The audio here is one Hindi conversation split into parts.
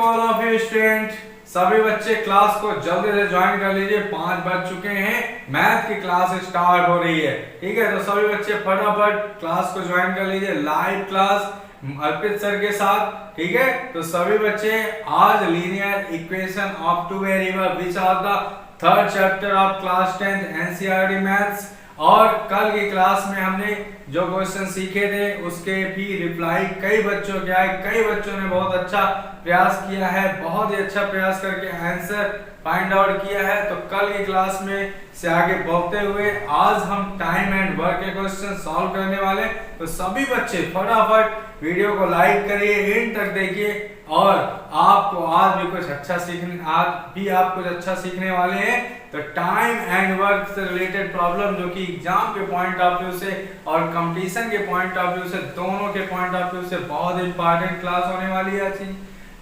All of you student. सभी बच्चे क्लास को जल्दी से ज्वाइन कर लीजिए, 5 बज चुके हैं, मैथ की क्लास स्टार्ट हो रही है। ठीक है, तो सभी बच्चे फटाफट क्लास को ज्वाइन कर लीजिए, लाइव क्लास अर्पित सर के साथ। ठीक है, तो सभी बच्चे आज linear equation of two variable which are the third chapter of class 10th NCERT maths, और कल की क्लास में हमने जो क्वेश्चन सीखे थे उसके भी रिप्लाई कई बच्चों के आए। कई बच्चों ने बहुत अच्छा प्रयास किया है, बहुत ही अच्छा प्रयास करके आंसर फाइंड आउट किया है। तो कल की क्लास में से आगे बढ़ते हुए आज हम टाइम एंड वर्क के क्वेश्चन सॉल्व करने वाले। तो सभी बच्चे फटाफट वीडियो को लाइक करिए, एंड तक देखिए, और आपको आज भी कुछ अच्छा सीखने वाले हैं। तो टाइम एंड वर्क से रिलेटेड प्रॉब्लम जो कि एग्जाम के पॉइंट ऑफ व्यू से और कंपटीशन के पॉइंट ऑफ व्यू से, दोनों के पॉइंट ऑफ व्यू से बहुत इंपॉर्टेंट क्लास होने वाली है अच्छी।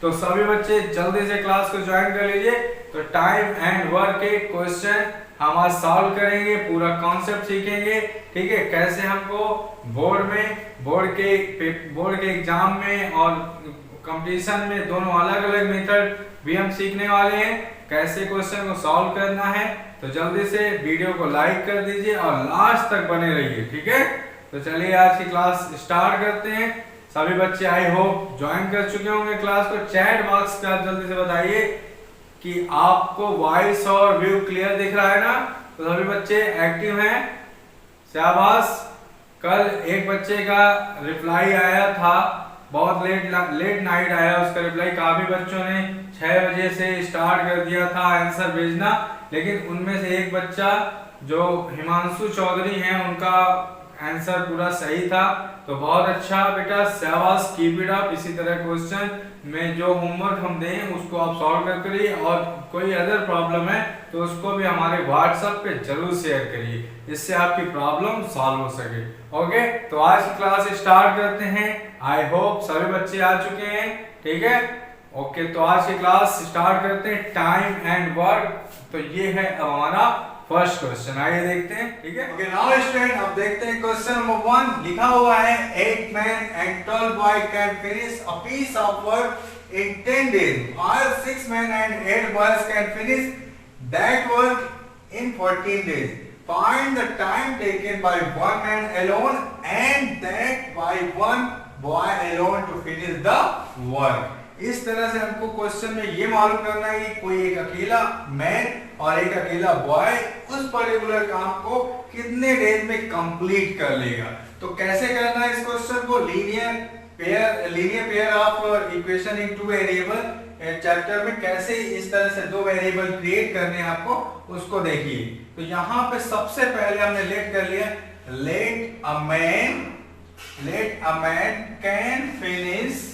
तो सभी बच्चे जल्दी से क्लास को ज्वाइन कर लीजिए। तो टाइम एंड वर्क के क्वेश्चन हम आज सॉल्व करेंगे, पूरा कॉन्सेप्ट सीखेंगे। ठीक है, कैसे हमको बोर्ड के एग्जाम में और कंपटीशन में दोनों अलग अलग मेथड भी हम सीखने वाले हैं, कैसे क्वेश्चन को सॉल्व करना है। तो जल्दी से वीडियो को लाइक कर दीजिए और लास्ट तक बने रहिए। ठीक है, तो चलिए आज की क्लास स्टार्ट करते हैं। सभी बच्चे आई होप ज्वाइन कर चुके होंगे क्लास को। चैट बॉक्स पे आप जल्दी से बताइए कि आपको वॉइस और व्यू क्लियर दिख रहा है ना। तो सभी बच्चे एक्टिव हैं, शाबाश। कल एक बच्चे का रिप्लाई आया था, बहुत लेट नाइट आया उसका रिप्लाई। काफी बच्चों ने 6 बजे से स्टार्ट कर दिया था आंसर भेजना, लेकिन उनमें से एक बच्चा जो हिमांशु चौधरी हैं उनका आंसर पूरा सही था। तो बहुत अच्छा बेटा, शाबाश, कीप इट अप। इसी तरह क्वेश्चन में जो होमवर्क हम दें उसको आप सॉल्व करते रहिए, और कोई अदर प्रॉब्लम है तो उसको भी हमारे व्हाट्सएप पे जरूर शेयर करिए, जिससे आपकी प्रॉब्लम सॉल्व हो सके। ओके, तो आज की क्लास स्टार्ट करते हैं। आई होप सभी बच्चे आ चुके हैं। ठीक है, ओके, तो आज की क्लास स्टार्ट करते हैं, टाइम एंड वर्क। तो ये है अब हमारा फर्स्ट क्वेश्चन, आइए देखते हैं। ठीक है, ओके, नाउ स्टूडेंट अब देखते हैं क्वेश्चन नंबर 1। लिखा हुआ है 8 men and 12 boys can finish a piece of work in 10 days, while 6 men and 8 boys can finish that work in 14 days. Find the time taken by one man alone and that by one boy alone to finish the work. इस तरह से हमको क्वेश्चन में ये मालूम करना है कि कोई एक अकेला मैन और एक अकेला बॉय उस पर्टिकुलर काम को कितने डेज में कंप्लीट कर लेगा। तो कैसे करना है इस क्वेश्चन को, linear pair of equation in two variable chapter में कैसे इस तरह से 2 वेरिएबल क्रिएट करने हैं आपको, उसको देखिए। तो यहाँ पे सबसे पहले हमने लेट कर लिया, let a man can finish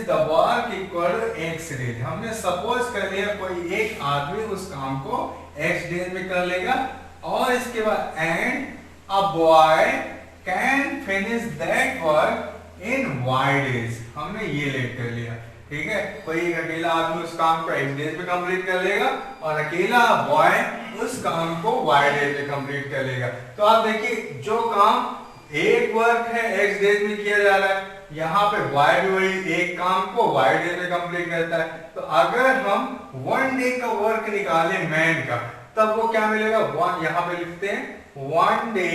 the work equal x days. हमने सपोज कर लिया कोई एक आदमी उस काम को x डेज में कर लेगा, और इसके बाद and a boy can finish that work in y days. हमने ये लेट कर लिया। ठीक है, कोई एक अकेला आदमी उस काम को x डेज में कंप्लीट कर लेगा और अकेला बॉय उस काम को y डेज में कंप्लीट कर लेगा। तो आप देखिए, जो काम एक वर्क है x डेज में किया जा रहा है, यहाँ पे y भी वही एक काम को y डेज में कंप्लीट करता है। तो अगर हम 1 डे का वर्क निकाले मैन का, तब वो क्या मिलेगा, यहाँ पे लिखते हैं 1 डे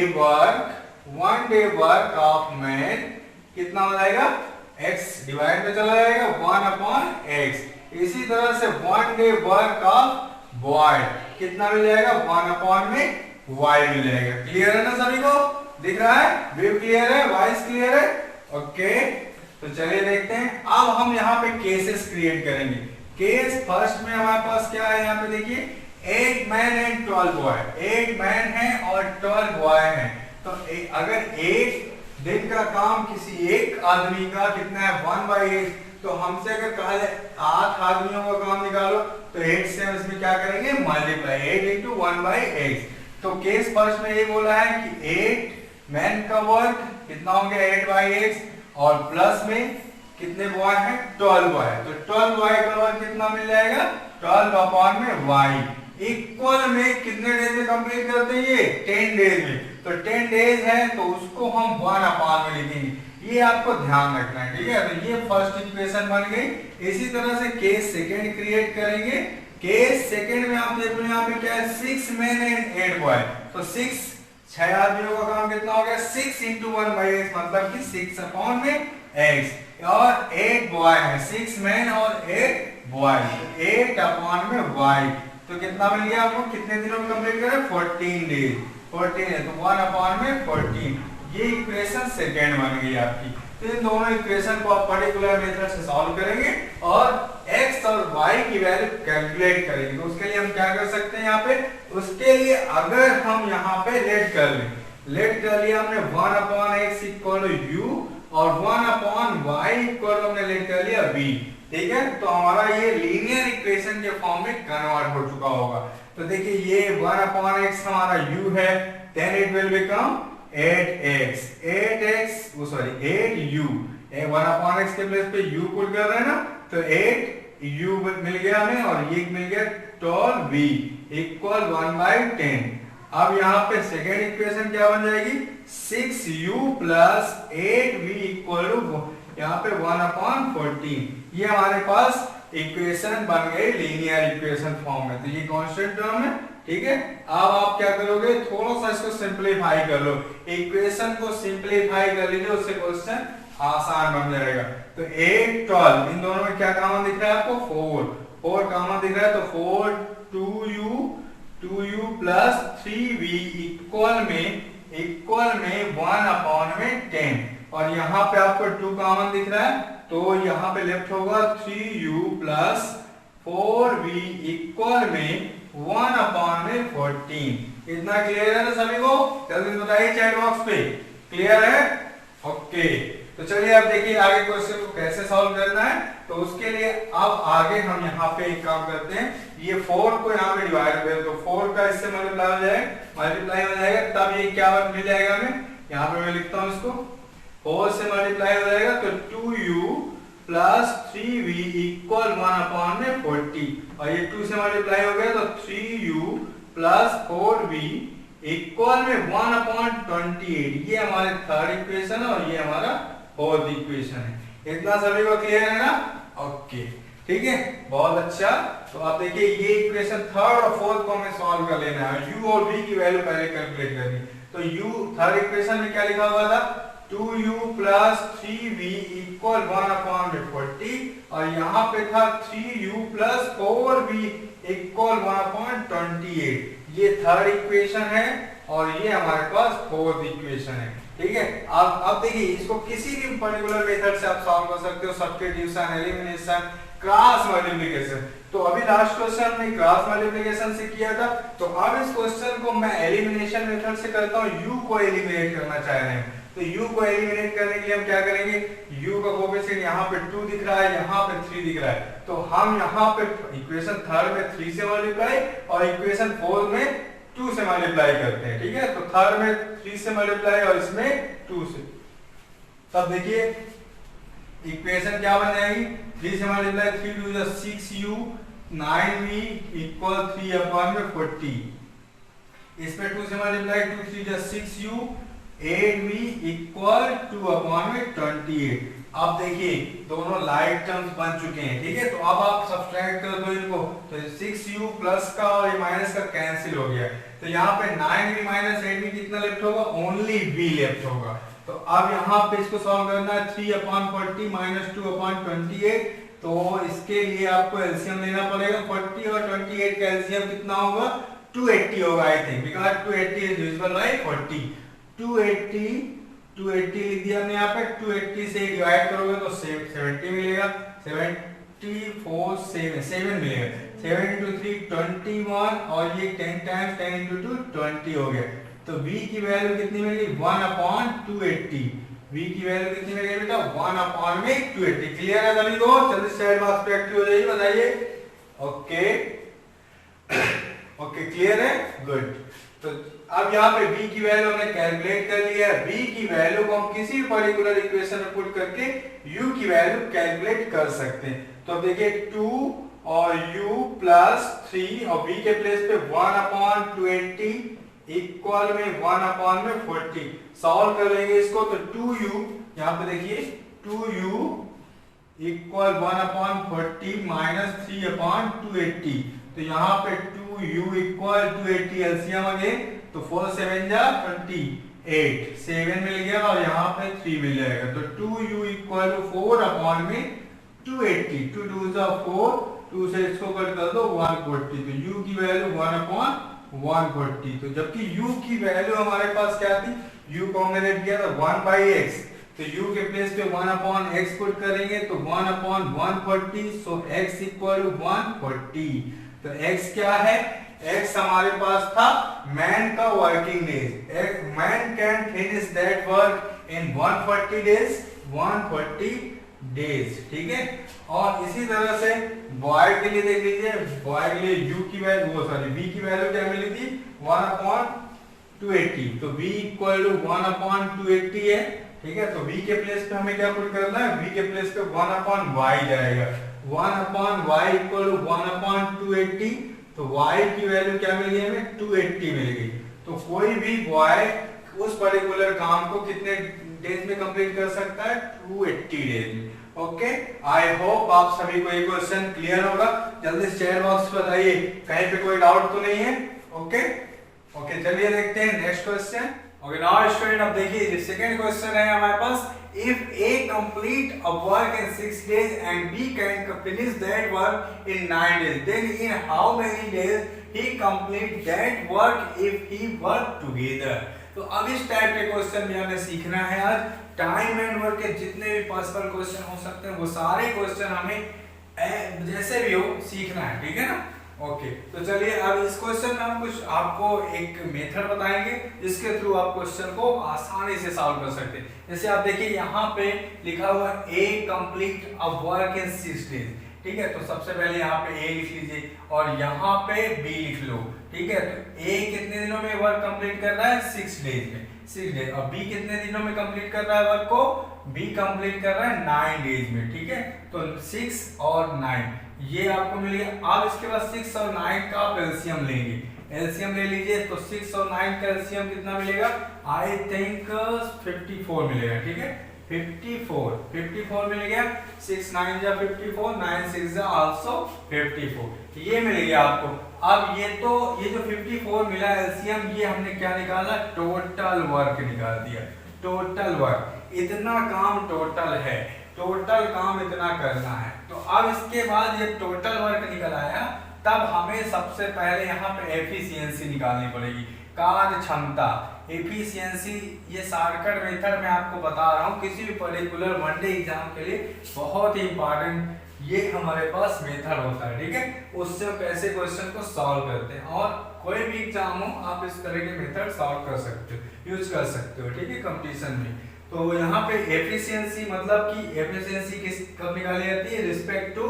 वर्क ऑफ मैन कितना हो जाएगा, x डिवाइड में चला जाएगा 1/x। इसी तरह से 1 डे वर्क ऑफ बॉय कितना मिल जाएगा, 1/y मिल जाएगा। क्लियर है ना सभी को, दिख रहा है, व्यू क्लियर है, वॉइस क्लियर है। ओके, तो चलिए देखते हैं। अब हम यहाँ पे केसेस क्रिएट करेंगे। केस फर्स्ट में हमारे पास क्या है, यहाँ पे देखिए 8 मैन एंड 12 बॉय। 8 मैन है और 12 बॉय है। तो अगर एक दिन का काम किसी एक आदमी का कितना है, 1/8, तो हमसे अगर कहा जाए 8 आदमियों का काम निकालो, तो 8 से हम इसमें क्या करेंगे, मल्टीप्लाई, 8 into 1/8। तो केस फर्स्ट में ये बोला है कि 8 मैन का वर्क कितना हो गया, 8/8, और प्लस में कितने बॉय हैं, 12 बॉय। तो 12 बॉय का वर्क कितना मिल जाएगा, 12/y इक्वल में कितने डेज में कंप्लीट करते हैं, ये 10 डेज में। तो 10 डेज है तो उसको हम 1/में लिखेंगे। ये आपको ध्यान रखना है, ठीक है। तो ये फर्स्ट इक्वेशन बन गई। इसी तरह से केस सेकंड क्रिएट करेंगे। केस सेकंड में आप देख लो यहाँ पे क्या है, 6 men and 8 boy। तो 6 आदमियों का काम कितना हो गया, 6 into 1/x, मतलब कि 6 अपॉन में x, और 8 बॉय है, 6 men और 8 बॉय, 8 अपॉन में y। तो कितना मिल गया आपको, कितने दिनों में कंप्लीट करें, 14 डेज, 14 है तो 1 अपॉन में 14। ये इक्वेशन सेकंड बन गई आपकी। तो इन दोनों इक्वेशन को आप पर्टिकुलर मेथड से सॉल्व करेंगे और x और y की वैल्यू कैलकुलेट करेंगे। तो उसके लिए हम क्या कर सकते हैं यहाँ पे, उसके लिए अगर हम यहाँ पे लेट कर लें, लेट कर लिया हमने 1 अपॉन x इक्वल u और 1 अपॉन y इक्वल हमने लेट कर लिया v, ठीक है। तो हमारा ये लीनियर इक्वेशन के फॉर्म में कन्वर्ट हो चुका होगा। तो देखिए ये 1 अपॉन x हमारा u है, then it will become 8x, 8u, 1 upon x के प्लेस पे u पुट कर रहे हैं ना, तो 8u मिल गया हमें और ये मिल गया 12v इक्वल 1/10। अब यहाँ पे सेकेंड इक्वेशन क्या बन जाएगी, 6u plus 8v equal to यहाँ पे 1 अपॉन 14। ये हमारे पास इक्वेशन बन गई लीनियर इक्वेशन फॉर्म में। तो ये कांस्टेंट टर्म है, ठीक है। अब आप क्या करोगे, थोड़ा सा इसको सिंपलीफाई कर लो, इक्वेशन को सिंपलीफाई कर लीजिए, उससे क्वेश्चन आसान बन जाएगा। तो 8 12 इन दोनों में क्या कॉमन दिख रहा है आपको, 4 कॉमन दिख रहा है। तो 4 2u प्लस 3v इक्वल में 1 अपॉन में 10, और यहाँ पे आपको 2 कॉमन दिख रहा है, तो यहाँ पे लेफ्ट होगा 3u प्लस 4v इक्वल में 1 अपॉन में 14। इतना क्लियर है ना सभी को, जल्दी बताइए चैट बॉक्स पे, क्लियर है, ओके। तो चलिए अब देखिए आगे क्वेश्चन को कैसे सॉल्व करना है। तो उसके लिए अब आगे हम यहाँ पे एक काम करते हैं, ये 4 को यहाँ पे डिवाइड करें, तो 4 का इससे मल्टीप्लाई हो जाएगा, तब ये क्या मिल जाएगा हमें, यहाँ पे मैं लिखता हूँ इसको, 4 से मल्टीप्लाई हो जाएगा तो 2u plus 3v equal 1 upon में 40, और ये 2 से मल्टीप्लाई हो गया तो 3u प्लस 4v इक्वल में 1 अपॉन 28। ये हमारे थर्ड इक्वेशन है और ये हमारा फोर्थ इक्वेशन है। इतना सभी को क्लियर है ना, ओके, ठीक है, बहुत अच्छा। तो आप देखिए ये इक्वेशन थर्ड और फोर्थ को हमें सॉल्व कर लेना है, u और v की वैल्यू पहले कैलकुलेट करनी। तो u थर्ड इक्वेशन में क्या लिखा हुआ था, 2u plus 3v equal 1 upon 40, और यहाँ पे था 3u plus 4v equal 1 upon 28। ये थर्ड इक्वेशन है और ये हमारे पास फोर्थ इक्वेशन है, ठीक है। अब देखिए इसको किसी भी पर्टिकुलर मेथड से आप सॉल्व कर सकते हो, सब्स्टिट्यूशन, एलिमिनेशन, क्रॉस मल्टीप्लिकेशन। तो अभी लास्ट क्वेश्चन हमने क्रॉस मल्टीप्लिकेशन से किया था, तो अब इस क्वेश्चन को मैं एलिमिनेशन मेथड से करता हूँ, u को एलिमिनेट करना चाह रहे हैं। तो u को एलिमिनेट करने के लिए हम क्या करेंगे, u का कोएफिशिएंट यहाँ पे 2 दिख रहा है, यहाँ पे 3 दिख रहा है, तो हम यहाँ पे इक्वेशन थर्ड में 3 से मल्टीप्लाई और इक्वेशन फोर्थ में 2 से मल्टीप्लाई करते हैं, ठीक है। तो थर्ड में 3 से मल्टीप्लाई और इसमें 2 से, तब देखिए इक्वेशन क्या बन जाएगी, 3 से multiply 3 2 6u 9v equal 3 upon में 40, इसमें 2 से multiply 2 3 6u 8v equal 2 upon में 28। अब देखिए दोनों लाइक टर्म्स बन चुके हैं, ठीक है। तो अब आप सब्ट्रैक्ट कर दो इनको, तो 6u प्लस का और ये माइनस का कैंसिल हो गया, तो यहाँ पे 9v माइनस 8v कितना लेफ्ट होगा, ओनली v लेफ्ट होगा। तो अब यहाँ पे इसको सॉल्व करना है, 3 अपॉन 40 माइनस 2 अपॉन 28, तो इसके लिए आपको एलसीएम लेना पड़ेगा। 40 और 28 का एलसीएम कितना होगा, 280 होगा I think, because 280 is divisible by 40। 280 लिख दिया हमने यहाँ पे, 280 से डिवाइड करोगे तो 70 मिलेगा, 74 7 मिलेगा, 7 into 3 21, और ये 10 times 10 into 2 20 हो गया। तो v की वैल्यू कितनी मिलेगी, 1 अपॉन 280। v की वैल्यू कितनी मिलेगी बेटा, 1 अपॉन में 280। क्लियर है सभी को, जल्दी साइड बॉक्स पे एक्टिव हो जाइए, बताइए, ओके ओके, क्लियर है, गुड। तो अब यहाँ पे v की वैल्यू हमने कैलकुलेट कर लिया है, v की वैल्यू को हम किसी भी पर्टिकुलर इक्वेशन में पुट करके u की वैल्यू कैलकुलेट कर सकते हैं। तो अब देखिए 2 और u प्लस 3 और v के प्लेस पे 1 अपॉन 280 इक्वल में 1/40 सॉल्व कर लेंगे इसको तो 2u, यहाँ पे देखिए 2u इक्वल 1/40 माइनस 3/280, तो यहाँ पे 2u इक्वल 280 एलसीएम अगेन, तो 4 7 जा 28, 7 मिल गया और यहाँ पे 3 मिल जाएगा, तो 2u इक्वल 4/280, 2 2 जा 4, 2 से इसको कट कर दो 140, तो u की वैल्यू 1/140, तो जबकि u की वैल्यू हमारे पास क्या थी, u को हमने रेट किया था 1/x, तो u के प्लेस पे 1/x पुट करेंगे तो 1/140, सो x इक्वल 140, तो x क्या है, x हमारे पास था मैन का working days, man can finish that work in 140 days, 140 days, ठीक है। और इसी तरह से बॉय के लिए देख लीजिए, बॉय के लिए u की वैल्यू v की वैल्यू क्या मिली थी 1/280, तो v इक्वल 1/280 है, ठीक है। तो v के प्लेस पे हमें क्या पुट करना है, v के प्लेस पे 1/y जाएगा, 1/y इक्वल 1/280, तो y की वैल्यू क्या मिल गई हमें 280 मिल गई, तो कोई भी बॉय उस पर्टिकुलर काम को कितने डेज में कंप्लीट कर सकता है, 280 डेज में। ओके, आई होप आप सभी को ये क्वेश्चन क्लियर होगा। जल्दी से चैट बॉक्स पर बताइए कहीं पे कोई डाउट तो नहीं है। ओके ओके, चलिए देखते हैं next question. Okay now student, अब देखिए जो सेकंड क्वेश्चन है हमारे पास, if A complete a work in 6 days and B can finish that work in 9 days, then in how many days he complete that work if he work together। तो अब इस टाइप के क्वेश्चन में हमें सीखना है आज, टाइम एंड वर्क के जितने भी पॉसिबल क्वेश्चन हो सकते हैं वो सारे क्वेश्चन हमें जैसे भी हो सीखना है, ठीक है ना। ओके, तो चलिए अब इस क्वेश्चन में हम कुछ आपको एक मेथड बताएंगे जिसके थ्रू आप क्वेश्चन को आसानी से सॉल्व कर सकते हैं। जैसे आप देखिए यहाँ पे लिखा हुआ A complete a work in 6 days, ठीक है। तो सबसे पहले यहाँ पे A लिख लीजिए और यहाँ पे B लिख लो, ठीक है। तो A कितने दिनों में वर्क कंप्लीट कर रहा है, 6 डेज में, 6 डेज। और B कितने दिनों में कंप्लीट कर रहा है वर्क को, B कंप्लीट कर रहा है 9 डेज में, ठीक है। तो 6 और 9 ये आपको मिल गया। अब इसके बाद 6 और 9 का आप एलसीएम लेंगे, एलसीएम ले लीजिए, तो 6 और 9 का एलसीएम कितना मिलेगा, आई थिंक 54 मिलेगा, ठीक है। 54 मिल गया, 6 9 जा 54, 9 6 जा आल्सो 54, ये मिल गया आपको। अब ये जो 54 मिला एलसीएम, ये हमने क्या निकाला, टोटल वर्क निकाल दिया, टोटल वर्क, इतना काम टोटल है, टोटल काम इतना करना है। तो अब इसके बाद जब टोटल वर्क निकल आया, तब हमें सबसे पहले यहाँ पे एफिशिएंसी निकालनी पड़ेगी, कार्य क्षमता, एफिशिएंसी। ये शॉर्टकट मेथड मैं आपको बता रहा हूँ, किसी भी पर्टिकुलर वनडे एग्जाम के लिए बहुत ही इंपॉर्टेंट ये हमारे पास मेथड होता है, ठीक है। उससे हम कैसे क्वेश्चन को सॉल्व करते हैं, और कोई भी एग्जाम हो आप इस तरह के मेथड सॉल्व कर सकते हो, यूज कर सकते हो, ठीक है, कंपटीशन में। तो यहाँ पे एफिशिएंसी मतलब कि एफिशिएंसी किस कब निकाली जाती है, रिस्पेक्ट टू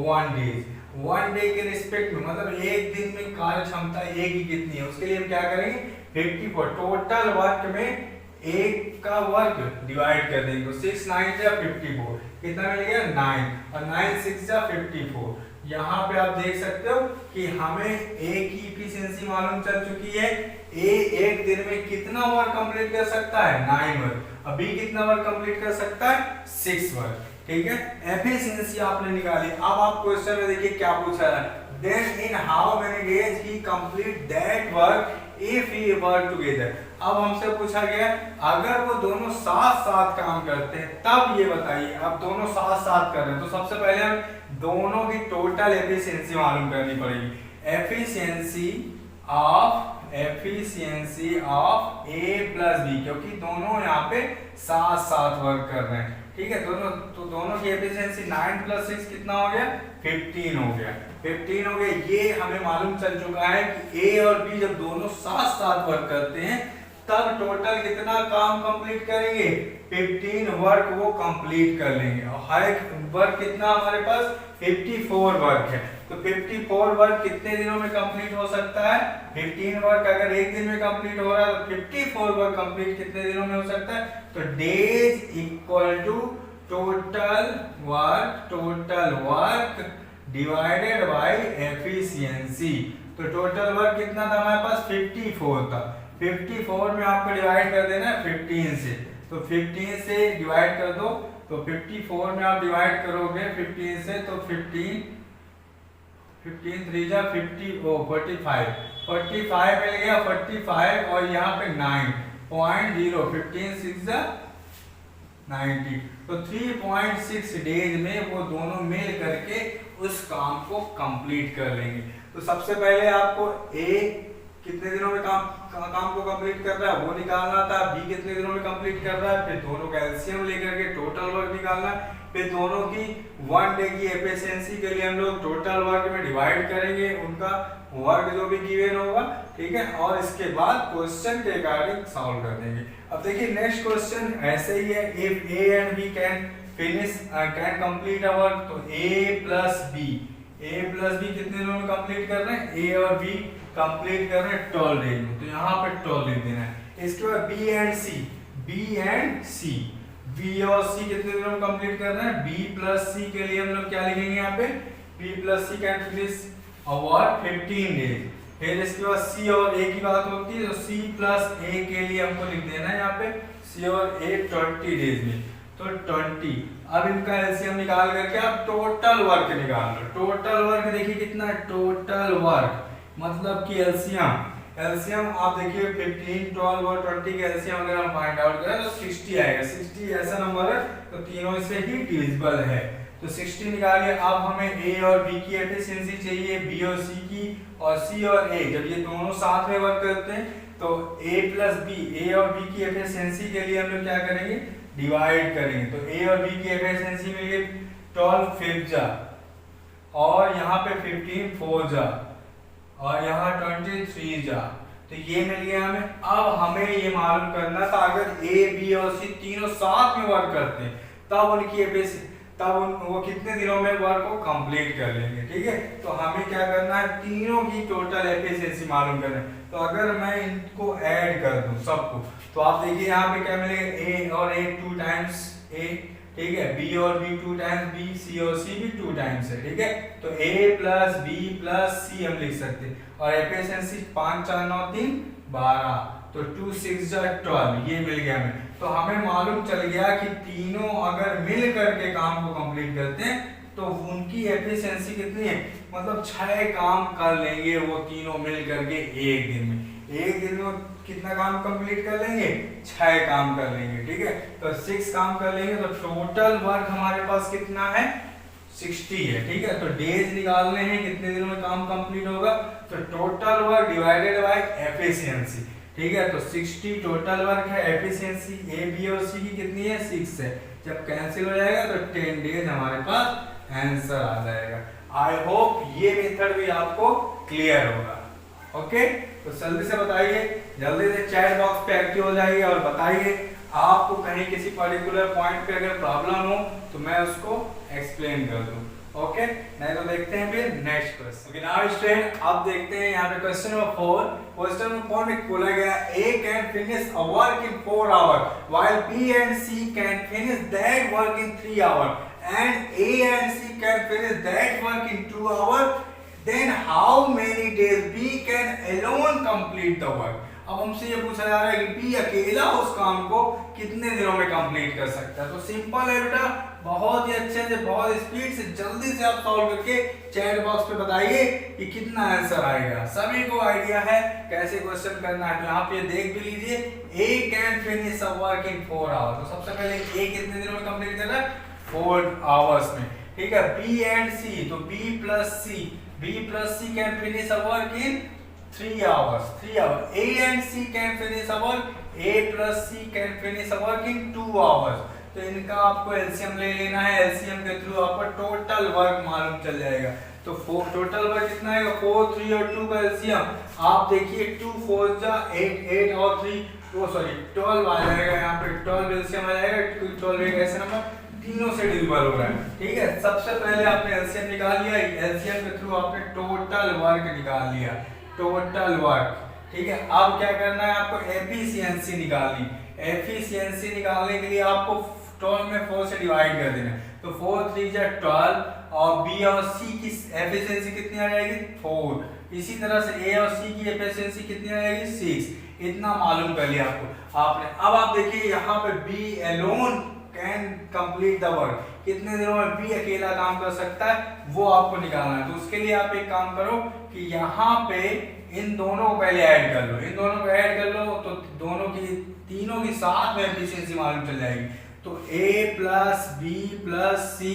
1 डेज, 1 डे के रिस्पेक्ट में, मतलब एक दिन में कार्य क्षमता एक ही कितनी है, उसके लिए हम क्या करेंगे, 54 टोटल वर्क में एक का वर्क डिवाइड कर देंगे, तो 6 9 जा 54, कितना मिल गया 9, और 9 6 जा 54। यहाँ पे आप देख सकते हो कि हमें A की एफिशिएंसी मालूम चल चुकी है, A एक दिन में कितना वर्क कंप्लीट कर सकता है, 9 वर्क, और B कितना वर्क कंप्लीट कर सकता है, 6 वर्क, ठीक है। एफिशिएंसी आपने निकाली। अब आप क्वेश्चन में देखिए क्या पूछा है, then in how many days he complete that work if he work together. अब हमसे पूछा गया अगर वो दोनों साथ साथ काम करते हैं तब ये बताइए। अब दोनों साथ साथ कर रहे हैं तो सबसे पहले हम दोनों की टोटल एफिशिएंसी मालूम करनी पड़ेगी, efficiency of A plus B, क्योंकि दोनों यहाँ पे साथ साथ वर्क कर रहे हैं, ठीक है। दोनों की एफिशिएंसी 9 + 6 कितना हो गया, 15 हो गया, 15 हो गया। ये हमें मालूम चल चुका है कि A और B जब दोनों साथ साथ वर्क करते हैं तब टोटल कितना काम कंप्लीट करेंगे, 15 वर्क वो कंप्लीट कर लेंगे। और हर वर्क कितना हमारे पास 54 वर्क है, तो 54 वर्क कितने दिनों में कंप्लीट हो सकता है, 15 वर्क अगर एक दिन में कंप्लीट हो रहा है तो 54 वर्क कंप्लीट कितने दिनों में हो सकता है, तो days equal to total work divided by efficiency. तो टोटल वर्क कितना था हमारे पास 54 था, 54 में आपको डिवाइड कर देना है 15 से, तो 15 से डिवाइड कर दो, तो 54 में आप डिवाइड करोगे 15 से, तो 15 3 जा 50 ओ 45 मिल गया 45 और यहाँ पे 9.0 15 6 जा 90, तो 3.6 डेज में वो दोनों मिल करके उस काम को कंप्लीट कर लेंगे। तो सबसे पहले आपको ए कितने दिनों में काम को कंप्लीट कर रहा है वो निकालना था, बी कितने दिनों में कंप्लीट कर रहा है, फिर दोनों का एलसीएम लेकर के टोटल वर्क निकालना है, फिर दोनों की 1 डे की एफिशिएंसी के लिए हम लोग टोटल वर्क में डिवाइड करेंगे उनका वर्क जो भी गिवन होगा, ठीक है, और इसके बाद क्वेश्चन के अकॉर्डिंग सॉल्व कर देंगे। अब देखिए नेक्स्ट क्वेश्चन ऐसे ही है, if A and B can complete a work, तो ए प्लस बी कितने दिनों में कंप्लीट कर रहे हैं, ए और बी कंप्लीट कर रहे हैं 12 डेज में, तो यहाँ पे 12 लिख देना है। इसके बाद बी एंड सी बी और सी कितने दिनों में कंप्लीट कर रहे हैं, बी प्लस सी के लिए हम लोग क्या लिखेंगे यहाँ पे, B plus C can finish a work 15 डेज। फिर इसके बाद सी और ए की बात होती है, तो सी प्लस ए के लिए हमको लिख देना है यहाँ पे सी और ए 20 डेज में, तो 20। अब इनका एलसीएम निकाल करके आप टोटल वर्क निकाल लो। टोटल वर्क देखिए कितना है, टोटल वर्क मतलब कि एलसीएम आप देखिए 15 12 और 20 के एलसीएम अगर हम फाइंड आउट करें तो 60 आएगा। 60 ऐसा नंबर है तो तीनों से ही डिविजिबल है, तो 60 निकालिए। अब हमें ए और बी की एफिशिएंसी चाहिए, बी और सी की, और सी और ए जब ये दोनों साथ में वर्क करते हैं तो ए प्लस बी, ए और बी की एफिशिएंसी के लिए हम लोग क्या करेंगे, डिवाइड करेंगे। तो ए और बी की एफिशिएंसी मिल गई 12 5 जा, और यहाँ पे 15 4 जा, और यहाँ 23 जा, तो ये मिल गया हमें। अब हमें ये मालूम करना था अगर ए बी और सी तीनों साथ में वर्क करते हैं तब उनकी एफिशिएंसी वो कितने दिनों में वर्क को कंप्लीट कर लेंगे, ठीक है। तो हमें क्या करना है, तीनों की टोटल एफिशिएंसी मालूम करना है। तो अगर मैं इनको ऐड कर दूं सबको, तो आप देखिए यहाँ पे क्या मिलेगा, ए और ए 2 टाइम्स ए, ठीक है, बी और बी 2 टाइम्स बी, सी और सी भी 2 टाइम्स है, ठीक है। तो ए प्लस बी प्लस सी हम लिख सकते हैं, और एफिशिएंसी 5 4 9 3 12, तो 2 6 12 ये मिल गया हमें। तो हमें मालूम चल गया कि तीनों अगर मिल करके काम को कंप्लीट करते हैं तो उनकी एफिशिएंसी कितनी है, मतलब 6 काम कर लेंगे वो तीनों मिल करके एक दिन में। एक दिन में कितना काम कंप्लीट कर लेंगे, 6 काम कर लेंगे, ठीक है। तो 6 काम कर लेंगे, तो टोटल वर्क हमारे पास कितना है, 60 है, ठीक है। तो डेज निकालने हैं कितने दिनों में काम कंप्लीट होगा, तो total work divided by efficiency, ठीक है। तो 60 टोटल वर्क है, एफिशिएंसी ए बी और सी की कितनी है, 6 है। जब कैंसिल हो जाएगा तो 10 डेज हमारे पास आंसर आ जाएगा। आई होप ये मेथड भी आपको क्लियर होगा। ओके, तो जल्दी से बताइए, जल्दी से चैट बॉक्स पे एक्टिव हो जाइए और बताइए आपको कहीं किसी पर्टिकुलर पॉइंट पे अगर प्रॉब्लम हो तो मैं उसको एक्सप्लेन कर दूं। ओके, नहीं तो देखते हैं फिर next question. Okay, now student अब देखते हैं यहाँ पे क्वेश्चन नंबर 4। क्वेश्चन नंबर 4 में बोला गया A can finish a work in 4 hour while B and C can finish that work in 3 hour and A and C can finish that work in 2 hours, then how many days B can alone complete the work? अब हमसे ये पूछा जा रहा है कि B अकेला उस काम को कितने दिनों में कंप्लीट कर सकता है। तो सिंपल है बेटा, बहुत ही अच्छे से, बहुत स्पीड से, जल्दी से आप सॉल्व करके चैट बॉक्स पे बताइए कि कितना आंसर आएगा। सभी को आइडिया है कैसे क्वेश्चन करना है, तो यहाँ पे देख भी लीजिए, A can finish a work in 4 hours। तो सबसे पहले A कितने दिनों में कंप्लीट कर रहा है, 4 आवर्स में, ठीक है। B एंड C, तो B plus C can finish a work in 3 hours, 3 hour. A and C can finish a work, A plus C can finish a work in 2 hours. तो इनका आपको एलसीएम ले लेना है, एलसीएम के थ्रू आपको टोटल वर्क मालूम चल जाएगा। तो टोटल वर्क कितना आएगा, 4 3 और 2 का एलसीएम आप देखिए, 2 4 जा 8 8 और 3 12 आ जाएगा। यहाँ पे 12 एलसीएम आ जाएगा, 12 एक ऐसे नंबर तीनों से डिविजिबल हो रहा है, ठीक है। सबसे पहले आपने एलसीएम निकाल लिया, एलसीएम के थ्रू आपने टोटल वर्क निकाल लिया, टोटल वर्क, ठीक है। अब क्या करना है, आपको एफिशिएंसी निकालनी। एफिशिएंसी निकालने के लिए आपको 12 में 4 से डिवाइड कर देना है, तो 4 3 जा 12, और बी और सी की एफिशिएंसी कितनी आ जाएगी, 4, इसी तरह से ए और सी की एफिशिएंसी कितनी आएगी 6, इतना मालूम कर लिया आपने। अब आप देखिए यहाँ पे B alone can complete the work, कितने दिनों में बी अकेला काम कर सकता है वो आपको निकालना है। तो उसके लिए आप एक काम करो कि यहाँ पे इन दोनों को पहले ऐड कर लो, इन दोनों को ऐड कर लो तो दोनों की तीनों की साथ में एफिशिएंसी मालूम चल जाएगी। तो a plus B plus C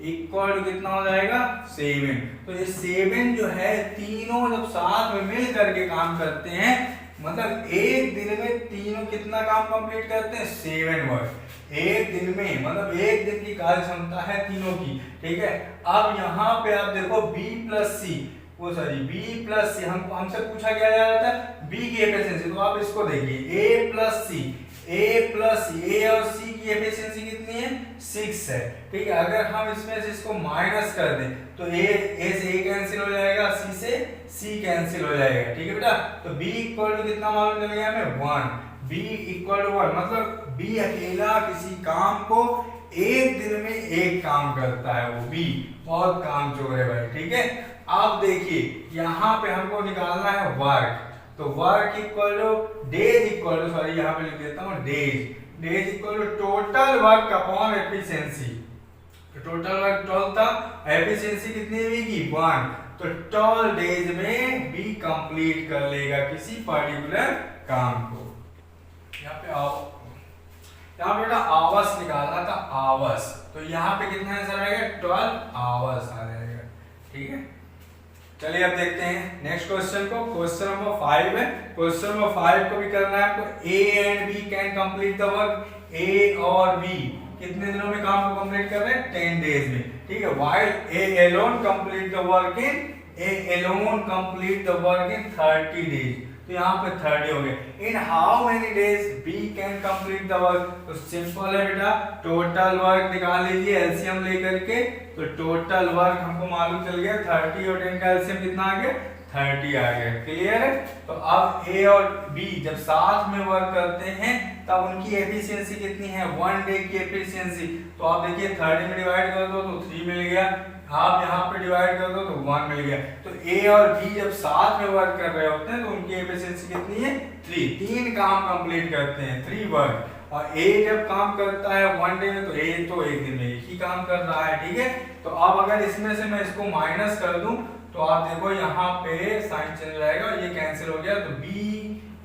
equal to कितना हो जाएगा 7। तो ये 7 जो है तीनों जब साथ में मिल करके काम करते हैं, मतलब एक दिन में तीनों कितना काम कंप्लीट करते हैं 7 वर्क एक दिन में, मतलब एक दिन की कार्य क्षमता है तीनों की, ठीक है। अब यहाँ पे आप देखो b प्लस सी, वो सॉरी b प्लस सी हमसे पूछा क्या जा रहा था b की एफिशिएंसी। तो आप इसको देखिए a प्लस सी, ए और सी की एफिशिएंसी कितनी है 6 है, ठीक है। अगर हम इसमें से इसको माइनस कर दें तो ए से ए कैंसिल हो जाएगा, सी से सी कैंसिल हो जाएगा, ठीक है बेटा। तो b इक्वल टू कितना मालूम चल गया हमें 1, b इक्वल टू 1, मतलब b अकेला किसी काम को एक दिन में एक काम करता है, वो b बहुत काम चोर है भाई, ठीक है। अब देखिए यहाँ पे हमको निकालना है वर्क, तो work equal to days equal to, sorry यहाँ पे लिख देता हूँ days equal to total work upon efficiency. तो टोटल वर्क 12 था, एफिशिएंसी कितनी होगी 1, तो 12 डेज में बी कंप्लीट कर लेगा किसी पर्टिकुलर काम को। यहाँ पे आओ, यहाँ पे बेटा आवर्स निकालना था, आवर्स, तो यहाँ पे कितना आंसर आएगा 12 आवर्स आ जाएगा, ठीक है। चलिए अब देखते हैं नेक्स्ट क्वेश्चन को। क्वेश्चन नंबर 5 है। क्वेश्चन नंबर 5 को भी करना है आपको। A and B can complete the work, A और बी कितने दिनों में काम को कंप्लीट कर रहे हैं 10 डेज में, ठीक है। While A alone complete the work in, A alone complete the work in 30 days, तो यहाँ पे 30 हो गए। In how many days B can complete the work, तो सिंपल है बेटा, टोटल वर्क निकाल लीजिए एलसीएम लेकर के। तो टोटल वर्क हमको मालूम चल गया 30 और 10 का एलसीएम कितना आ गया 30 आ गया, क्लियर है। तो अब ए और बी जब साथ में वर्क करते हैं तब उनकी एफिशिएंसी कितनी है 1 डे की एफिशिएंसी। तो आप देखिए 30 में डिवाइड कर दो तो 3 मिल गया, आप यहाँ पे डिवाइड कर दो तो 1 मिल गया। तो ए और बी जब साथ में वर्क कर रहे होते हैं तो उनकी एफिशिएंसी कितनी है 3 काम कंप्लीट करते हैं 3 वर्क। और ए जब काम करता है 1 डे में तो ए तो एक दिन में एक ही काम कर रहा है, ठीक है। तो अब अगर इसमें से मैं इसको माइनस कर दूं तो आप देखो यहाँ पे साइन चेंज हो जाएगा, ये कैंसिल हो गया। तो b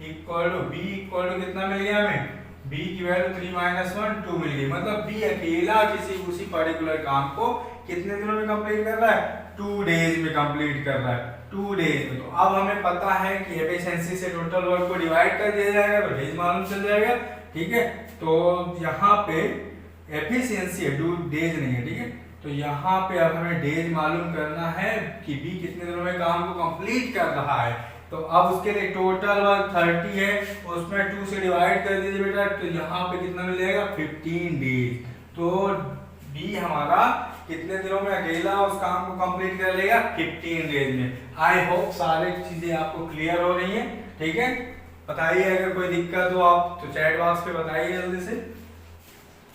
इक्वल टू कितना मिल गया हमें, b की वैल्यू 3 - 1 2 मिल गई। मतलब b अकेला किसी उसी पर्टिकुलर काम को कितने दिनों में कंप्लीट कर रहा है 2 डेज में कंप्लीट कर रहा है, 2 डेज में। तो अब हमें पता है कि एफिशिएंसी से टोटल वर्क को डिवाइड कर दिया जाएगा तो डेज मालूम चल जाएगा, ठीक है। तो यहाँ पे एफिशिएंसी है 2 डेज नहीं है, ठीक है। तो यहाँ पे अब हमें डेज मालूम करना है कि बी कितने दिनों में काम को कंप्लीट कर रहा है। तो अब उसके लिए टोटल वर्क 30 है, उसमें 2 से डिवाइड कर दीजिए बेटा, तो यहाँ पे कितना मिल जाएगा 15 डेज। तो बी हमारा कितने दिनों में अकेला उस काम को कंप्लीट कर लेगा 15 डेज में। आई होप सारी चीजें आपको क्लियर हो रही हैं, ठीक है। बताइए अगर कोई दिक्कत हो आप तो चैट बॉक्स पे बताइए जल्दी से।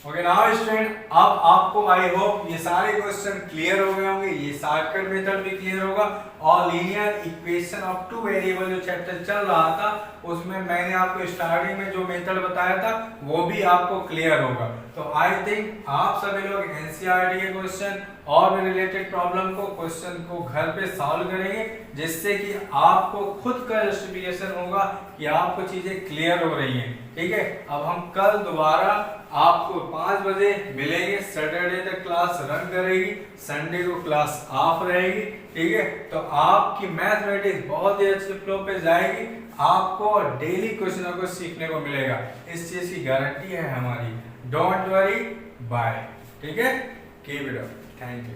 ओके नाउ स्टूडेंट, अब आपको आई होप ये सारे क्वेश्चन क्लियर हो गए होंगे, ये शॉर्टकट मेथड भी क्लियर होगा और लीनियर इक्वेशन ऑफ 2 वेरिएबल जो चैप्टर चल रहा था उसमें मैंने आपको स्टार्टिंग में जो मेथड बताया था वो भी आपको क्लियर होगा। तो आई थिंक आप सभी लोग एनसीईआरटी के क्वेश्चन और भी रिलेटेड प्रॉब्लम को क्वेश्चन को घर पे सॉल्व करेंगे, जिससे कि आपको खुद का जस्टिफिकेशन होगा कि आपको चीजें क्लियर हो रही हैं, ठीक है। अब हम कल दोबारा आपको 5 बजे मिलेंगे। सैटरडे तक क्लास रन करेगी, संडे को क्लास ऑफ रहेगी, ठीक है। तो आपकी मैथमेटिक्स बहुत ही अच्छे फ्लो पे जाएगी, आपको डेली क्वेश्चनों को सीखने को मिलेगा, इस चीज की गारंटी है हमारी। डोंट वरी, बाय, ठीक है। Keep it up, thank you.